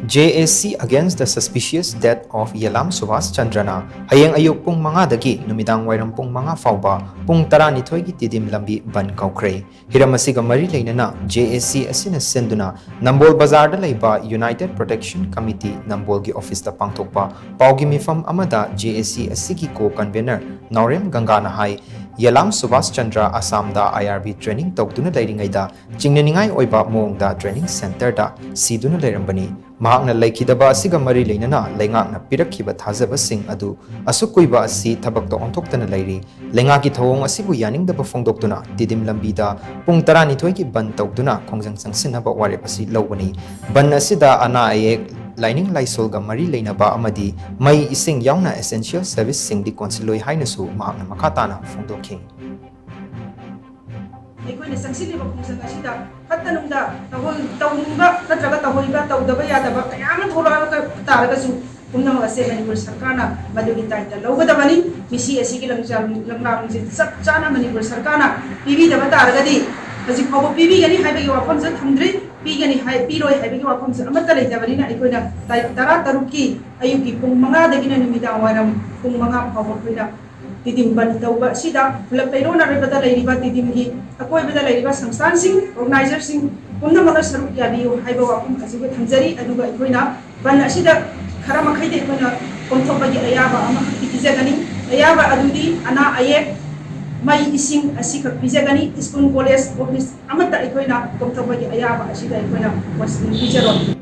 JSC against the suspicious death of Yelam Subhas Chandrana hayang ayuk pung mga dagi numidang wairam pung mga fauba pung taranithoi gi tidim lambi ban kaukre hiram asiga mari leinana JSC asina senduna Nambol Bazar da leiba United Protection Committee Nambol gi office da pangthokpa paugi mifam amada JSC asigi ko convener Naurem Gangana hai Yelam Subhas Chandra Assam da IRB training tawduna leiringaida chingneningai oiba moongda training center da siduna leirambani mahakna laikidaba asiga mari leinana leingakna pirakhiba thajaba sing adu asukuiba asi thabakta ontoktana leiri leingaki thawong asibu yaningdaba fongdoktuna tidim lambida pung 12 ki ban tawduna khongjang sangsinaba warep asi lowani ban asida ana ayek Lining Laisolga Mari Leinaba Amadi Mai Ising Yauna Essential Service Sing di Consiloi Hainasu Mahakna Makatana Fongdoking. ꯑꯩꯈꯣꯏꯅ ꯆꯪꯁꯤꯜꯂꯤꯕ ꯈꯣꯡꯖꯪ ꯑꯁꯤꯗ ꯐꯠꯇꯅꯨꯡꯗ ꯇꯧꯅꯤꯡꯕ ꯅꯠꯇ꯭ꯔꯒ ꯇꯧꯍꯩꯕ ꯇꯧꯗꯕ ꯌꯥꯗꯕ ꯀꯌꯥ ꯑꯃ ꯊꯣꯛꯂꯛꯑꯒ ꯇꯥꯔꯒꯁꯨ ꯄꯨꯝꯅꯃꯛ ꯑꯁꯤ ꯃꯅꯤꯄꯨꯔ ꯁꯔꯀꯥꯔꯅ ꯃꯗꯨꯒꯤ ꯗꯥꯏꯇ ꯂꯧꯒꯗꯕꯅꯤ ꯃꯤꯁꯤ ꯑꯁꯤꯒꯤ ꯂꯝꯂꯥꯡꯁꯦ ꯆꯞ ꯆꯥꯅ ꯃꯅꯤꯄꯨꯔ ꯁꯔꯀꯥꯔꯅ ꯄꯤꯕꯤꯗꯕ ꯇꯥꯔꯒꯗꯤ ꯍꯧꯖꯤꯛ ꯐꯥꯎꯕ ꯄꯤꯕꯤꯒꯅꯤ ꯍꯥꯏꯕꯒꯤ ꯋꯥꯐꯝꯁꯦ ꯊꯝꯗ꯭ꯔꯤ ꯄꯤꯒꯅꯤ ꯄꯤꯔꯣꯏ ꯍꯥꯏꯕꯒꯤ ꯋꯥꯐꯝꯁꯦ ꯑꯃꯠꯇ ꯂꯩꯇꯕꯅꯤꯅ ꯑꯩꯈꯣꯏꯅ ꯇꯥꯔꯤꯛ 13ꯀꯤ ꯑꯌꯨꯛꯀꯤ ꯄꯨꯡ 5ꯗꯒꯤꯅ ꯅꯨꯃꯤꯗꯥꯡ ꯋꯥꯏꯔꯝ ꯄꯨꯡ 5 ꯐꯥꯎꯕ ꯑꯩꯈꯣꯏꯅ tidim ban tauba sida fulak peirona rebada leiriba tidim gi akoibada leiriba samstan sing organizer sing pumna maga saruk yabiu haiba wapum asiba thamjari aduga ikoina ban asida khara makhai de ikoina komthokba gi ayaba ama pikijagani ayaba adudi ana ayek mai ising asika pijagani school college office amata ikoina komthokba gi ayaba asida ikoina was pijaron